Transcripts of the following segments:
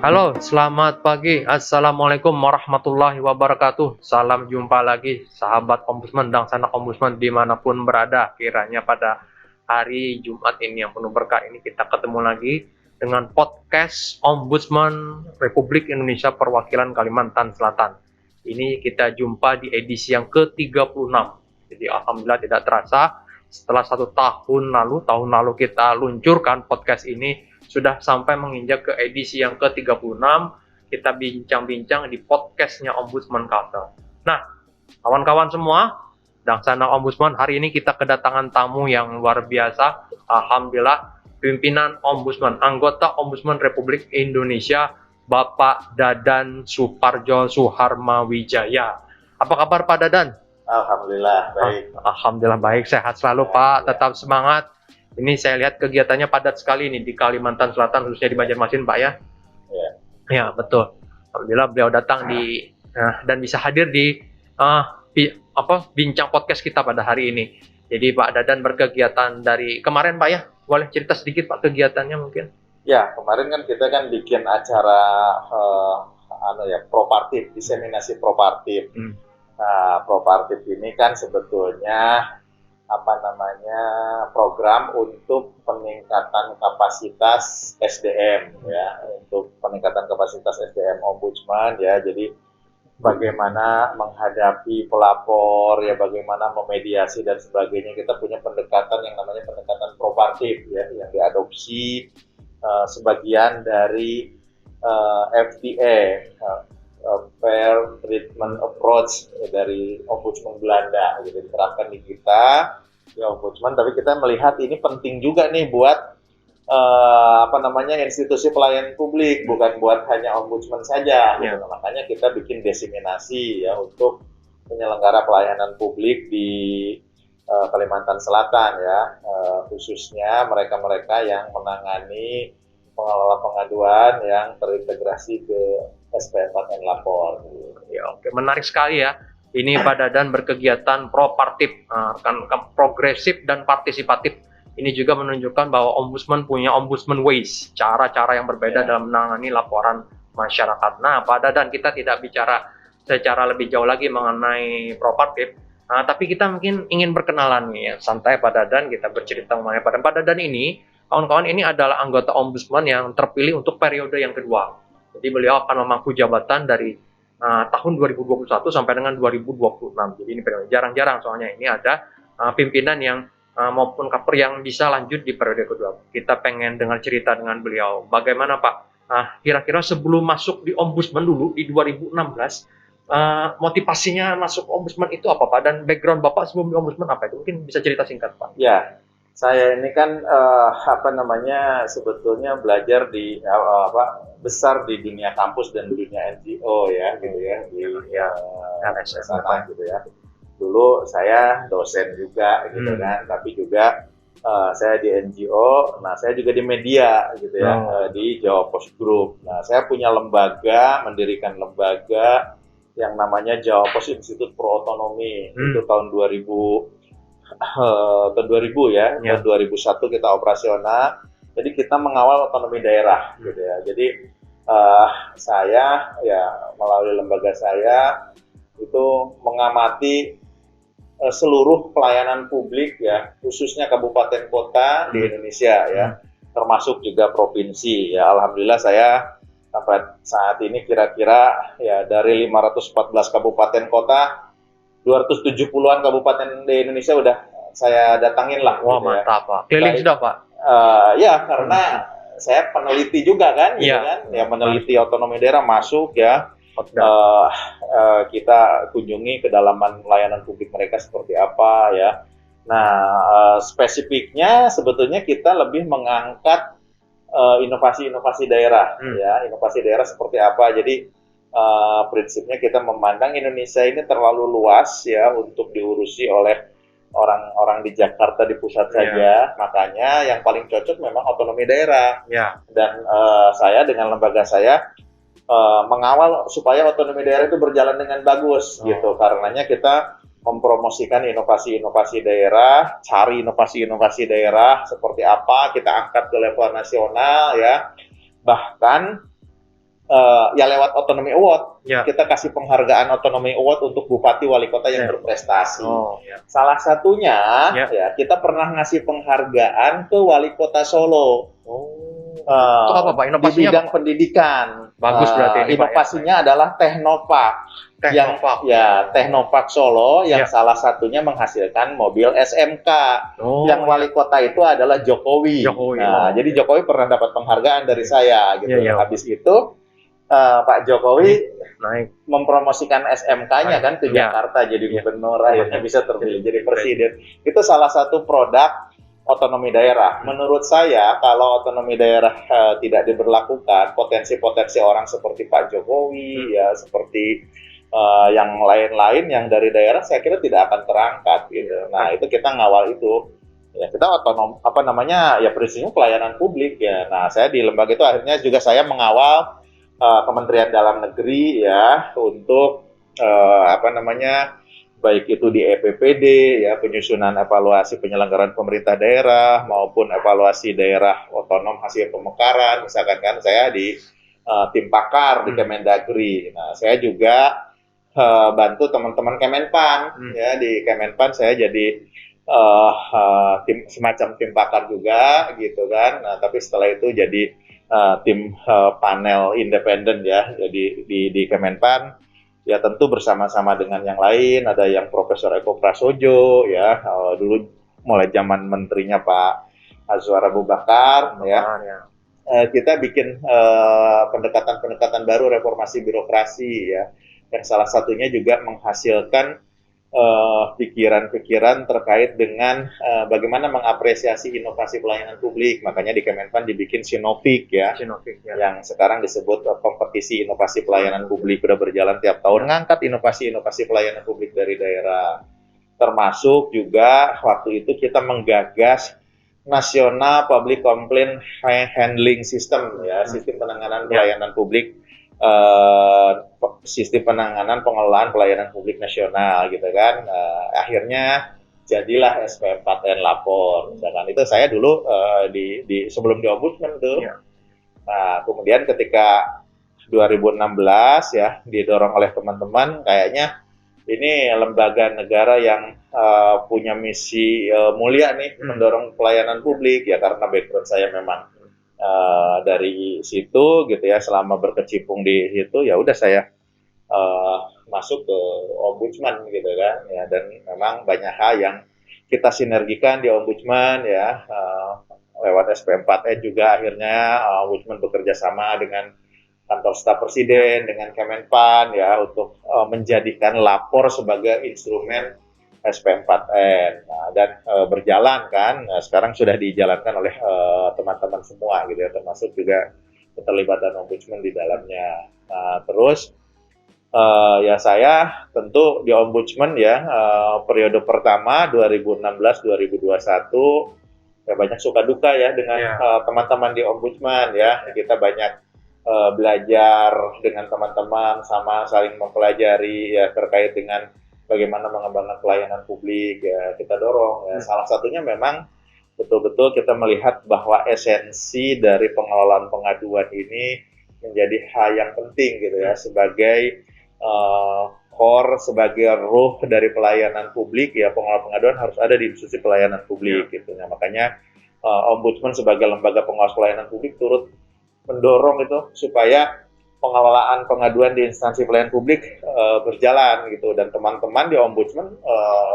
Halo, selamat pagi. Assalamualaikum warahmatullahi wabarakatuh. Salam jumpa lagi, sahabat Ombudsman dan sanak Ombudsman dimanapun berada. Kiranya pada hari Jumat ini yang penuh berkah ini kita ketemu lagi dengan podcast Ombudsman Republik Indonesia Perwakilan Kalimantan Selatan. Ini kita jumpa di edisi yang ke-36. Jadi alhamdulillah tidak terasa setelah tahun lalu kita luncurkan podcast ini sudah sampai menginjak ke edisi yang ke-36, kita bincang-bincang di podcastnya Ombudsman Kalsel. Nah, kawan-kawan semua, dan sana Ombudsman, hari ini kita kedatangan tamu yang luar biasa. Alhamdulillah, pimpinan Ombudsman, anggota Ombudsman Republik Indonesia, Bapak Dadan Suparjo Suharmawijaya. Apa kabar Pak Dadan? Alhamdulillah baik. Alhamdulillah baik, sehat selalu Pak, tetap semangat. Ini saya lihat kegiatannya padat sekali nih di Kalimantan Selatan, khususnya di Banjarmasin, Pak ya. Ya. Ya, betul. Alhamdulillah beliau datang dan bisa hadir di bincang podcast kita pada hari ini. Jadi Pak Dadan berkegiatan dari kemarin Pak ya. Boleh cerita sedikit Pak kegiatannya mungkin? Ya, kemarin kan kita bikin acara propartif, diseminasi propartif. Nah, propartif ini kan sebetulnya program untuk peningkatan kapasitas SDM ya, untuk peningkatan kapasitas SDM Ombudsman ya. Jadi bagaimana menghadapi pelapor ya, bagaimana memediasi dan sebagainya. Kita punya pendekatan yang namanya pendekatan propartif ya, yang diadopsi sebagian dari FDA, Fair Treatment Approach dari Ombudsman Belanda, gitu diterapkan di kita di Ombudsman. Tapi kita melihat ini penting juga nih buat institusi pelayanan publik, bukan buat hanya Ombudsman saja. Gitu. Makanya kita bikin diseminasi ya untuk penyelenggara pelayanan publik di Kalimantan Selatan ya, khususnya mereka-mereka yang menangani pengelola pengaduan yang terintegrasi ke SP4N Lapor. Ya, oke, menarik sekali ya. Ini Pak Dadan berkegiatan propartif, progresif dan partisipatif. Ini juga menunjukkan bahwa Ombudsman punya Ombudsman Ways, cara-cara yang berbeda dalam menangani laporan masyarakat. Nah, Pak Dadan, kita tidak bicara secara lebih jauh lagi mengenai propartif, tapi kita mungkin ingin berkenalan nih ya. Santai Pak Dadan, kita bercerita mengenai Pak Dadan ini. Kawan-kawan, ini adalah anggota Ombudsman yang terpilih untuk periode yang kedua. Jadi beliau akan memangku jabatan dari tahun 2021 sampai dengan 2026. Jadi ini jarang-jarang soalnya ini ada pimpinan yang maupun kaper yang bisa lanjut di periode kedua. Kita pengen dengar cerita dengan beliau. Bagaimana Pak? Kira-kira sebelum masuk di Ombudsman dulu di 2016, motivasinya masuk Ombudsman itu apa Pak? Dan background Bapak sebelum di Ombudsman apa itu? Mungkin bisa cerita singkat Pak. Ya, saya ini kan sebetulnya belajar di besar di dunia kampus dan dunia NGO ya, gitu ya, di sana gitu ya. Dulu saya dosen juga gitu kan, tapi juga saya di NGO, nah saya juga di media gitu ya, di Jawa Post Group. Nah, saya punya lembaga, mendirikan lembaga yang namanya Jawa Post Institute Pro Otonomi. Itu tahun 2000 ya, tahun 2001 kita operasional. Jadi kita mengawal otonomi daerah gitu ya. Jadi saya ya melalui lembaga saya itu mengamati seluruh pelayanan publik ya, khususnya kabupaten kota di Indonesia ya, termasuk juga provinsi ya. Alhamdulillah saya sampai saat ini kira-kira ya dari 514 kabupaten kota, 270-an kabupaten di Indonesia udah saya datangin lah. Wah, gitu mantap ya. Pak. Keliling sudah Pak? Ya, karena saya peneliti juga kan, gitu kan. Ya, meneliti otonomi daerah masuk ya. Kita kunjungi kedalaman layanan publik mereka seperti apa ya. Nah, spesifiknya sebetulnya kita lebih mengangkat inovasi-inovasi daerah ya. Inovasi daerah seperti apa. Jadi prinsipnya kita memandang Indonesia ini terlalu luas ya untuk diurusi oleh orang-orang di Jakarta di pusat saja. Makanya yang paling cocok memang otonomi daerah. Dan saya dengan lembaga saya mengawal supaya otonomi daerah itu berjalan dengan bagus gitu. Karenanya kita mempromosikan inovasi-inovasi daerah, cari inovasi-inovasi daerah seperti apa, kita angkat ke level nasional ya. Bahkan ya lewat Autonomy Award. Ya. Kita kasih penghargaan Autonomy Award untuk bupati wali kota yang Ya. berprestasi. Ya. Salah satunya Ya. ya kita pernah ngasih penghargaan ke wali kota Solo. Itu apa Pak? Di Inovasinya bidang apa? pendidikan. Bagus berarti ini, Pak, ya. Inovasinya adalah Teknopark. Teknopark. Teknopark Solo yang Ya. salah satunya menghasilkan mobil SMK. Yang ya. wali kota itu adalah Jokowi. Jokowi. Nah, jadi Jokowi pernah dapat penghargaan dari saya gitu. Ya. Habis itu Pak Jokowi Naik. mempromosikan SMK-nya kan ke Ya. Jakarta jadi Ya. gubernur, akhirnya bisa terpilih jadi presiden. Itu salah satu produk otonomi daerah. Menurut saya kalau otonomi daerah tidak diberlakukan, potensi-potensi orang seperti Pak Jokowi ya seperti yang lain-lain yang dari daerah saya kira tidak akan terangkat gitu. Nah, itu kita ngawal itu. Ya, kita otonom prinsipnya pelayanan publik ya. Nah, saya di lembaga itu akhirnya juga saya mengawal Kementerian Dalam Negeri ya untuk baik itu di EPPD ya, penyusunan evaluasi penyelenggaraan pemerintah daerah maupun evaluasi daerah otonom hasil pemekaran. Misalkan kan saya di tim pakar di Kemendagri. Nah, saya juga bantu teman-teman Kemenpan ya, di Kemenpan saya jadi semacam tim pakar juga gitu kan. Nah, tapi setelah itu jadi tim panel independen ya, jadi di Kemenpan ya tentu bersama-sama dengan yang lain, ada yang Profesor Eko Prasojo ya, dulu mulai zaman menterinya Pak Azwar Abu Bakar ya. Kita bikin pendekatan-pendekatan baru reformasi birokrasi ya, yang salah satunya juga menghasilkan pikiran-pikiran terkait dengan bagaimana mengapresiasi inovasi pelayanan publik. Makanya di Kemenpan dibikin Sinovik ya, yang sekarang disebut kompetisi inovasi pelayanan publik, udah berjalan tiap tahun, ngangkat inovasi-inovasi pelayanan publik dari daerah. Termasuk juga waktu itu kita menggagas National Public Complaint Handling System ya, sistem penanganan pelayanan publik, sistem penanganan pengelolaan pelayanan publik nasional gitu kan. Akhirnya jadilah SP4N lapor. Misalkan itu saya dulu di sebelum di Ombudsman tuh. Nah, kemudian ketika 2016 ya didorong oleh teman-teman, kayaknya ini lembaga negara yang punya misi mulia nih mendorong pelayanan publik ya, karena background saya memang dari situ gitu ya, selama berkecimpung di situ ya udah saya masuk ke Ombudsman gitu kan ya, dan memang banyak hal yang kita sinergikan di Ombudsman ya, lewat SP4E juga akhirnya Ombudsman bekerja sama dengan kantor staf presiden, dengan Kemenpan ya untuk menjadikan lapor sebagai instrumen SP4N. Nah, dan berjalan kan, sekarang sudah dijalankan oleh teman-teman semua gitu ya, termasuk juga keterlibatan Ombudsman di dalamnya. Nah, terus ya saya tentu di Ombudsman ya, periode pertama 2016-2021 ya banyak suka duka ya dengan teman-teman di Ombudsman ya. Kita banyak belajar dengan teman-teman, sama saling mempelajari ya terkait dengan bagaimana mengembangkan pelayanan publik ya, kita dorong ya. Salah satunya memang betul-betul kita melihat bahwa esensi dari pengelolaan pengaduan ini menjadi hal yang penting gitu ya, sebagai core, sebagai ruh dari pelayanan publik ya. Pengelolaan pengaduan harus ada di institusi pelayanan publik gitu. Nah, makanya Ombudsman sebagai lembaga pengawas pelayanan publik turut mendorong itu supaya pengelolaan pengaduan di instansi pelayanan publik berjalan gitu. Dan teman-teman di Ombudsman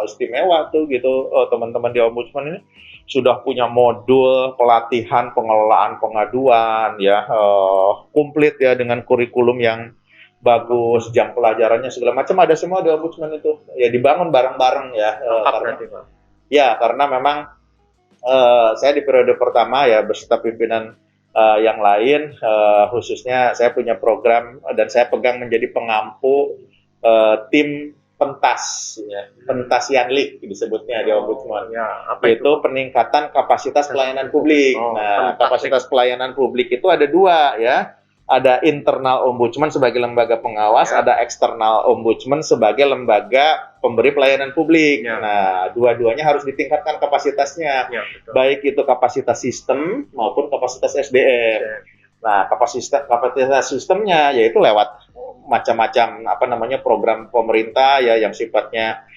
istimewa tuh gitu, teman-teman di Ombudsman ini sudah punya modul pelatihan pengelolaan pengaduan ya, komplit ya, dengan kurikulum yang bagus, jam pelajarannya segala macam ada semua di Ombudsman itu ya, dibangun bareng-bareng ya. Karena memang saya di periode pertama ya beserta pimpinan yang lain, khususnya saya punya program dan saya pegang menjadi pengampu tim pentas ya, pentas Yanlik disebutnya di Ombudsman. Itu peningkatan kapasitas pelayanan publik. Nah, kapasitas pelayanan publik itu ada dua ya. Ada internal Ombudsman sebagai lembaga pengawas, ada eksternal Ombudsman sebagai lembaga pemberi pelayanan publik. Nah, dua-duanya harus ditingkatkan kapasitasnya, baik itu kapasitas sistem maupun kapasitas SDM. Nah, kapasitas sistemnya yaitu lewat macam-macam program pemerintah ya yang sifatnya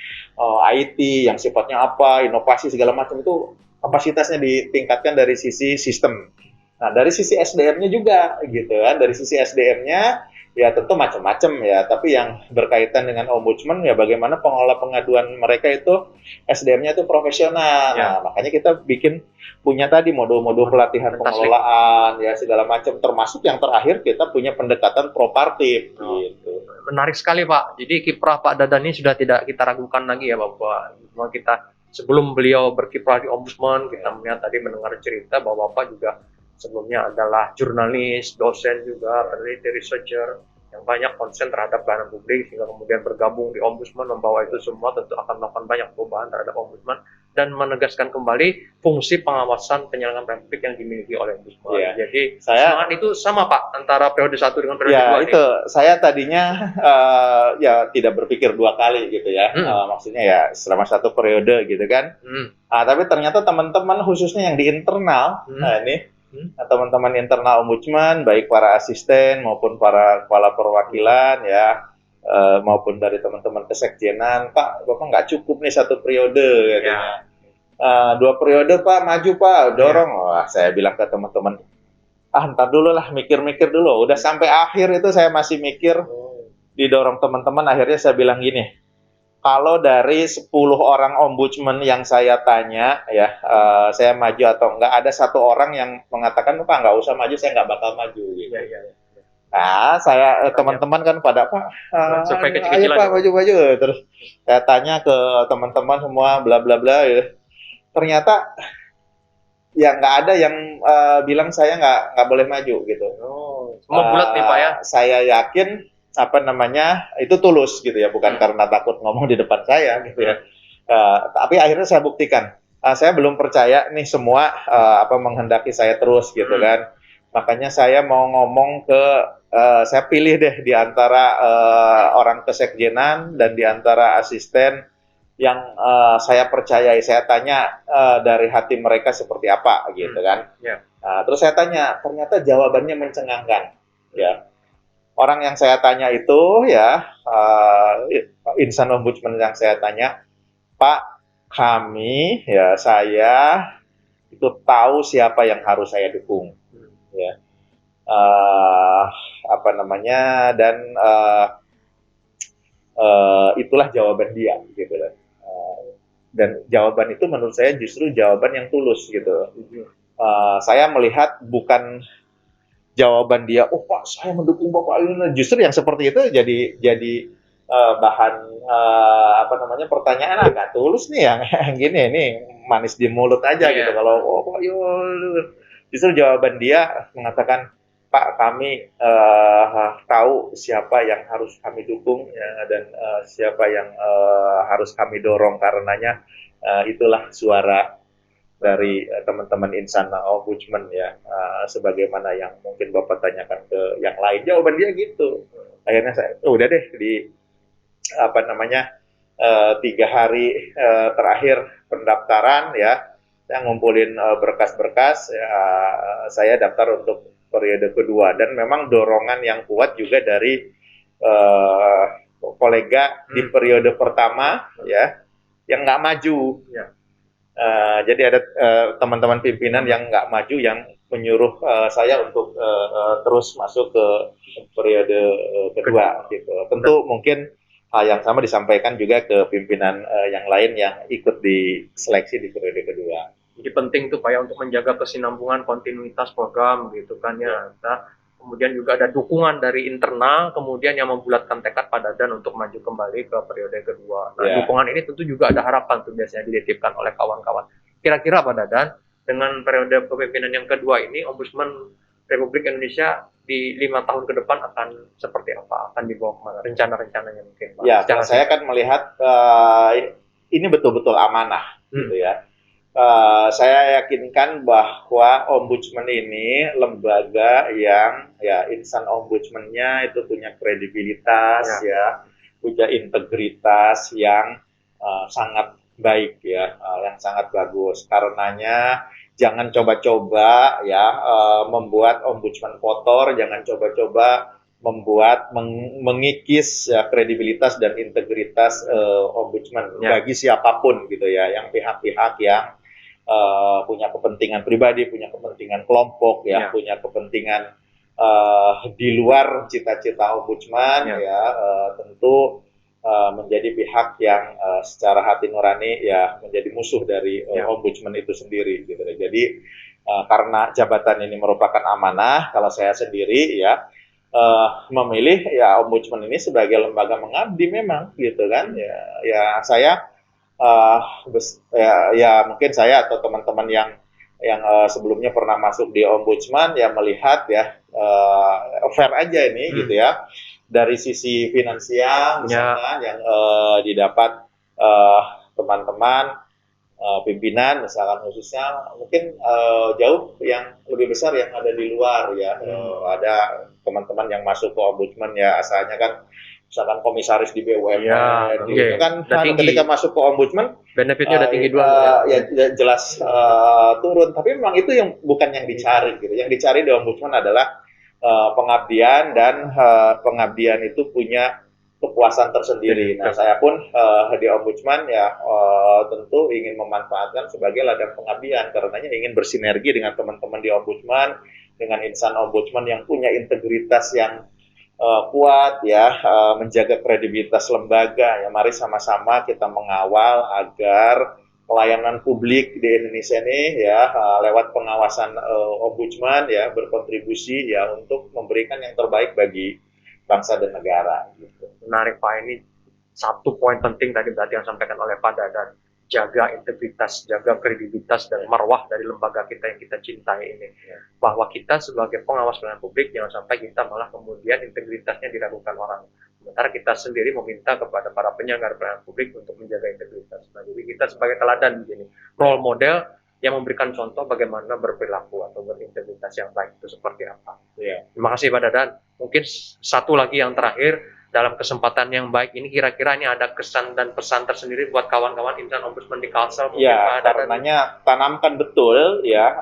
IT, yang sifatnya inovasi segala macam itu kapasitasnya ditingkatkan dari sisi sistem. Nah, dari sisi SDM-nya juga gitu kan. Dari sisi SDM-nya ya tentu macam-macam ya, tapi yang berkaitan dengan ombudsman ya bagaimana pengelola pengaduan mereka itu SDM-nya itu profesional. Ya. Nah, makanya kita punya tadi modul-modul pelatihan pengelolaan ya segala macam, termasuk yang terakhir kita punya pendekatan propartif gitu. Menarik sekali Pak. Jadi kiprah Pak Dadan ini sudah tidak kita ragukan lagi ya bahwa kita sebelum beliau berkiprah di Ombudsman, kita melihat tadi mendengar cerita bahwa Bapak juga sebelumnya adalah jurnalis, dosen juga, peneliti, researcher yang banyak konsen terhadap pelayanan publik sehingga kemudian bergabung di Ombudsman, membawa itu semua tentu akan melakukan banyak perubahan terhadap Ombudsman dan menegaskan kembali fungsi pengawasan penyelenggaraan publik yang dimiliki oleh Ombudsman. Ya. Jadi semangat itu sama Pak antara periode 1 dengan periode 2 ya, nih. itu saya tadinya ya tidak berpikir dua kali gitu ya. Maksudnya ya selama satu periode gitu kan. Tapi ternyata teman-teman khususnya yang di internal, teman-teman internal Ombudsman, baik para asisten maupun para kepala perwakilan ya, maupun dari teman-teman kesekjenan, Pak, Bapak nggak cukup nih satu periode katanya. 2 periode Pak, maju Pak, dorong. Wah, saya bilang ke teman-teman, ntar dulu lah, mikir-mikir dulu. Udah sampai akhir itu saya masih mikir, didorong teman-teman, akhirnya saya bilang gini, kalau dari 10 orang ombudsman yang saya tanya, ya saya maju atau enggak, ada 1 orang yang mengatakan, Pak nggak usah maju, saya nggak bakal maju. Gitu. Nah, teman-teman kan pada Pak, ayo Pak maju-maju. Terus saya tanya ke teman-teman semua, bla bla bla. Ya. Ternyata ya nggak ada yang bilang saya nggak boleh maju gitu. Semua bulat nih Pak ya. Saya yakin itu tulus gitu ya, bukan karena takut ngomong di depan saya gitu ya. Tapi akhirnya saya buktikan. Saya belum percaya nih semua menghendaki saya terus gitu kan. Makanya saya mau ngomong saya pilih deh di antara orang kesekjenan dan di antara asisten yang saya percayai. Saya tanya dari hati mereka seperti apa gitu kan. Terus saya tanya, ternyata jawabannya mencengangkan ya. Orang yang saya tanya itu ya, insan ombudsman yang saya tanya, Pak, kami ya saya itu tahu siapa yang harus saya dukung, ya, dan itulah jawaban dia, gitu kan. Dan jawaban itu menurut saya justru jawaban yang tulus, gitu. Saya melihat bukan jawaban dia, oh Pak, saya mendukung Bapak ini. Justru yang seperti itu jadi bahan pertanyaan agak tulus nih yang gini, ini manis di mulut aja gitu. Kalau Pak, justru jawaban dia mengatakan, Pak, kami tahu siapa yang harus kami dukung ya, dan siapa yang harus kami dorong, karenanya itulah suara dari teman-teman insan ombudsman ya, sebagaimana yang mungkin Bapak tanyakan ke yang lain. Jawaban dia gitu. Akhirnya saya udah deh di 3 hari terakhir pendaftaran ya, saya ngumpulin berkas-berkas ya, saya daftar untuk periode kedua, dan memang dorongan yang kuat juga dari kolega di periode pertama ya yang nggak maju. Jadi ada teman-teman pimpinan yang nggak maju yang menyuruh saya untuk terus masuk ke periode kedua gitu. Tentu mungkin hal yang sama disampaikan juga ke pimpinan yang lain yang ikut di seleksi di periode kedua. Jadi penting tuh Pak ya untuk menjaga kesinambungan kontinuitas program gitu kan ya. Kemudian juga ada dukungan dari internal, kemudian yang membulatkan tekad Pak Dadan untuk maju kembali ke periode kedua. Nah, dukungan ini tentu juga ada harapan tuh biasanya dititipkan oleh kawan-kawan. Kira-kira Pak Dadan, dengan periode kepemimpinan yang kedua ini, Ombudsman Republik Indonesia di 5 tahun ke depan akan seperti apa? Akan dibawa kemana? Rencana-rencananya mungkin Pak? Ya, saya kan melihat ini betul-betul amanah gitu ya. Saya yakinkan bahwa ombudsman ini lembaga yang ya insan ombudsman-nya itu punya kredibilitas ya, punya integritas yang sangat baik ya, yang sangat bagus. Karenanya jangan coba-coba ya membuat ombudsman kotor, jangan coba-coba membuat mengikis ya, kredibilitas dan integritas ombudsman bagi siapapun gitu ya, yang pihak-pihak yang punya kepentingan pribadi, punya kepentingan kelompok ya, punya kepentingan di luar cita-cita ombudsman ya, tentu menjadi pihak yang secara hati nurani ya menjadi musuh dari ombudsman itu sendiri gitu. Jadi karena jabatan ini merupakan amanah, kalau saya sendiri ya memilih ya ombudsman ini sebagai lembaga mengabdi memang gitu kan ya saya mungkin saya atau teman-teman yang sebelumnya pernah masuk di ombudsman ya melihat ya fair aja ini gitu ya dari sisi finansial misalnya yang didapat teman-teman pimpinan misalkan khususnya mungkin jauh yang lebih besar yang ada di luar ya ada teman-teman yang masuk ke ombudsman ya asalnya kan misalkan komisaris di BUMN gitu kan ketika masuk ke ombudsman benefitnya udah tinggi dulu ya jelas turun tapi memang itu yang bukan yang dicari gitu yang dicari di ombudsman adalah pengabdian dan pengabdian itu punya kepuasan tersendiri. Nah, saya pun di ombudsman ya tentu ingin memanfaatkan sebagai ladang pengabdian karenanya ingin bersinergi dengan teman-teman di ombudsman dengan insan ombudsman yang punya integritas yang kuat ya menjaga kredibilitas lembaga ya mari sama-sama kita mengawal agar pelayanan publik di Indonesia ini ya lewat pengawasan ombudsman ya berkontribusi ya untuk memberikan yang terbaik bagi bangsa dan negara gitu. Menarik Pak, ini satu poin penting tadi berarti yang disampaikan oleh Pak Dadan, jaga integritas, jaga kredibilitas dan marwah dari lembaga kita yang kita cintai ini. Bahwa kita sebagai pengawas pelayanan publik jangan sampai kita malah kemudian integritasnya diragukan orang. Sementara kita sendiri meminta kepada para penyelenggara pelayanan publik untuk menjaga integritas. Nah, jadi kita sebagai teladan di sini, role model yang memberikan contoh bagaimana berperilaku atau berintegritas yang baik itu seperti apa. Terima kasih Pak Dadan. Mungkin satu lagi yang terakhir, dalam kesempatan yang baik ini kira-kira ini ada kesan dan pesan tersendiri buat kawan-kawan insan ombudsman di Kalsel. Ya, karenanya tanamkan betul ya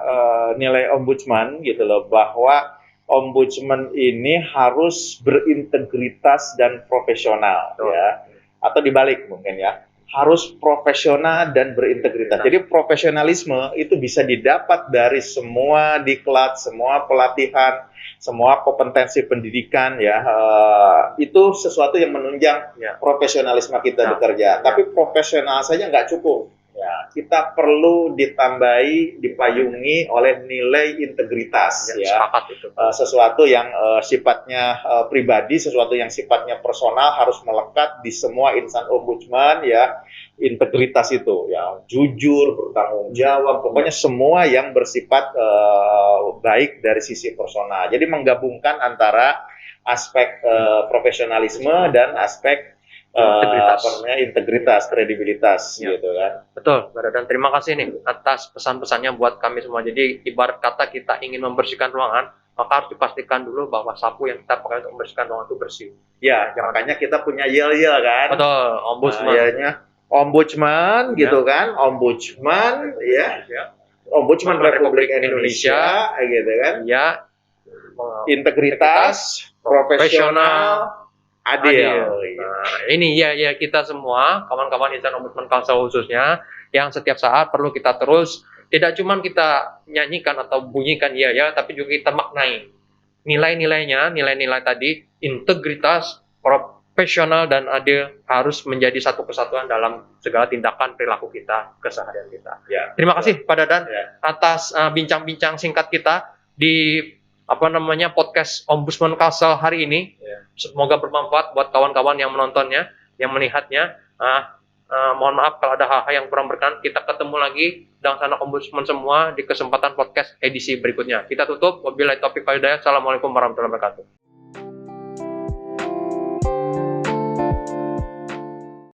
nilai ombudsman gitu loh bahwa ombudsman ini harus berintegritas dan profesional ya atau dibalik mungkin ya harus profesional dan berintegritas. Jadi profesionalisme itu bisa didapat dari semua diklat, semua pelatihan, semua kompetensi pendidikan ya itu sesuatu yang menunjang profesionalisme kita bekerja. Tapi profesional saja nggak cukup. Ya, kita perlu ditambahi, dipayungi oleh nilai integritas sesuatu yang sifatnya pribadi, sesuatu yang sifatnya personal harus melekat di semua insan ombudsman ya. Integritas itu ya jujur, bertanggung jawab, pokoknya semua yang bersifat baik dari sisi personal. Jadi menggabungkan antara aspek profesionalisme dan aspek integritas, kredibilitas gitu kan. Betul, Mbak Dadan. Terima kasih nih atas pesan-pesannya buat kami semua. Jadi ibarat kata kita ingin membersihkan ruangan, maka harus dipastikan dulu bahwa sapu yang kita pakai untuk membersihkan ruangan itu bersih. Ya, makanya kita punya yel-yel kan. Betul, ombudsman. Ombudsman gitu kan, ombudsman ya. Ombudsman Republik Indonesia gitu kan. Ya. Integritas, profesional, adil. Nah, ini ya kita semua kawan-kawan insan ombudsman Kalsel khususnya yang setiap saat perlu kita terus tidak cuma kita nyanyikan atau bunyikan ya tapi juga kita maknai nilai-nilainya, nilai-nilai tadi integritas, profesional dan adil harus menjadi satu kesatuan dalam segala tindakan perilaku kita keseharian kita. Terima kasih Pak Dadan atas bincang-bincang singkat kita di podcast Ombudsman Kalsel hari ini. Semoga bermanfaat buat kawan-kawan yang menontonnya, yang melihatnya. Mohon maaf kalau ada hal-hal yang kurang berkenan. Kita ketemu lagi dengan sanak ombudsman semua di kesempatan podcast edisi berikutnya. Kita tutup. Wabillahi taufiq wal hidayah. Assalamualaikum warahmatullahi wabarakatuh.